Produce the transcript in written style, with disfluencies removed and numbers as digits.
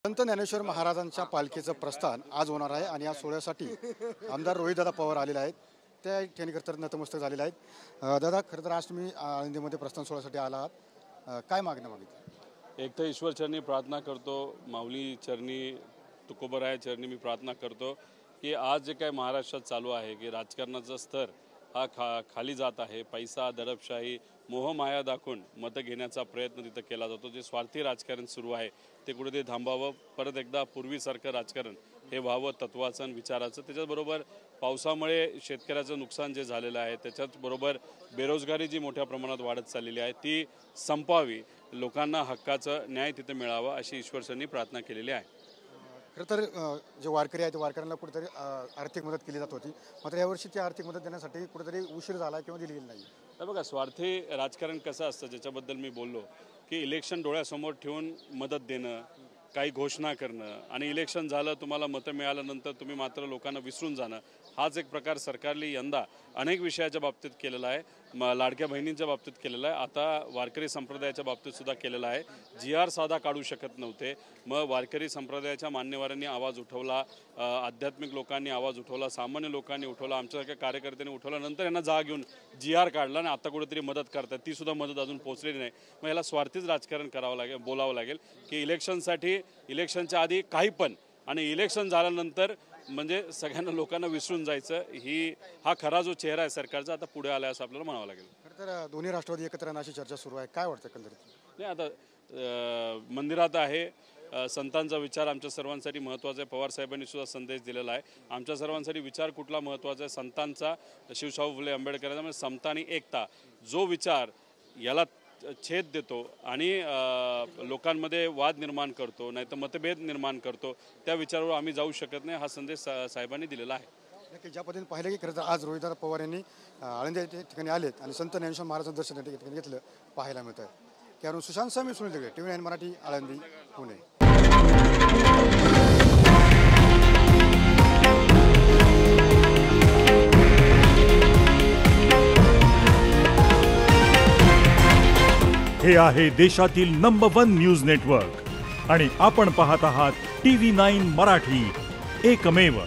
संत ज्ञानेश्वर महाराजांच्या पालखीचं प्रस्थान आज होणार आहे आणि या सोहळ्यासाठी आमदार रोहितदादा पवार आलेले आहेत। त्या ठिकाणी खरं तर नतमस्तक झालेले आहेत। दादा, खरं तर आज तुम्ही आळंदीमध्ये प्रस्थान सोहळ्यासाठी आला आहात, काय मागण्या मागितल्या? एक तर ईश्वर चरणी प्रार्थना करतो, माऊली चरणी, तुकोबराया चरणी मी प्रार्थना करतो की आज जे काय महाराष्ट्रात चालू आहे की राजकारणाचा स्तर हा खाली जात आहे। पैसा, दडपशाही, मोहमाया दाखवून मतं घेण्याचा प्रयत्न तिथं केला जातो। जे स्वार्थी राजकारण सुरू आहे ते कुठेतरी थांबावं, परत एकदा पूर्वीसारखं राजकारण हे व्हावं, तत्वाचं आणि विचाराचं। त्याच्याबरोबर पावसामुळे शेतकऱ्याचं नुकसान जे झालेलं आहे, त्याच्याबरोबर बेरोजगारी जी मोठ्या प्रमाणात वाढत चाललेली आहे ती संपावी, लोकांना हक्काचं न्याय तिथे मिळावा अशी ईश्वरचरणी प्रार्थना केलेली आहे। खरं तर जे वारकरी आहेत वारकऱ्यांना कुठेतरी आर्थिक मदत केली जात होती, मात्र यावर्षी ती आर्थिक मदत देण्यासाठी कुठेतरी उशीर झाला किंवा दिली गेली नाही। तर बघा, स्वार्थी राजकारण कसं असतं ज्याच्याबद्दल मी बोललो की इलेक्शन डोळ्यासमोर ठेवून मदत देणं, काही घोषणा करणं आणि इलेक्शन झालं, तुम्हाला मतं मिळाल्यानंतर तुम्ही मात्र लोकांना विसरून जाणं, हाच एक प्रकार सरकारने यंदा अनेक विषयाच्या बाबतीत केलेला आहे। लाडक्या बहिणींच्या बाबतीत केलेला आहे, आता वारकरी संप्रदायाच्या बाबतीत सुद्धा केलेला आहे। GR साधा काढू शकत नव्हते, मग वारकरी संप्रदायाच्या मान्यवरांनी आवाज उठवला, आध्यात्मिक लोकांनी आवाज उठवला, सामान्य लोकांनी उठवला, आमच्यासारख्या कार्यकर्त्यांनी उठवला, नंतर यांना जाग घेऊन GR काढला आणि आता कुठेतरी मदत करतात, ती सुद्धा मदत अजून पोहोचलेली नाही। मग याला स्वार्थीच राजकारण करावं लागेल, बोलावं लागेल की इलेक्शनसाठी, इलेक्शनच्या आधी काही पण आणि इलेक्शन झाल्यानंतर म्हणजे सगळ्यांना लोकांना विसरून जायचं, हा खरा जो चेहरा आहे सरकारचा आता पुढे आला असं आपल्याला म्हणावं लागेल। खरं तर दोन्ही राष्ट्रवादी एकत्र येण्याची चर्चा सुरू आहे, काय वाटतं एकंदरीत? नाही, आता मंदिरात आहे, संतांचा विचार आमच्या सर्वांसाठी महत्त्वाचा आहे। पवार साहेबांनी सुद्धा संदेश दिलेला आहे, आमच्या सर्वांसाठी विचार कुठला महत्त्वाचा आहे? संतांचा, शिवशाहू फुले आंबेडकरांचा, म्हणजे समता आणि एकता जो विचार याला छेद देतो आणि लोकांमध्ये वाद निर्माण करतो, नाहीतर मतभेद निर्माण करतो, त्या विचारावर आम्ही जाऊ शकत नाही, हा संदेश साहेबांनी दिलेला आहे। नक्की ज्या पद्धतीने पाहिलं की खरं तर आज रोहितदादा पवार यांनी आळंदी ठिकाणी आलेत आणि संत ज्ञानेश्वर महाराजांचं दर्शन त्या ठिकाणी घेतलं, पाहायला मिळतं आहे। त्यावरून सुशांत सामी, सुनील दगडे, TV9 मराठी, आळंदी, पुणे। हे आहे देशातील नंबर 1 न्यूज नेटवर्क आणि आपण पाहत आहात TV9 मराठी, एकमेव।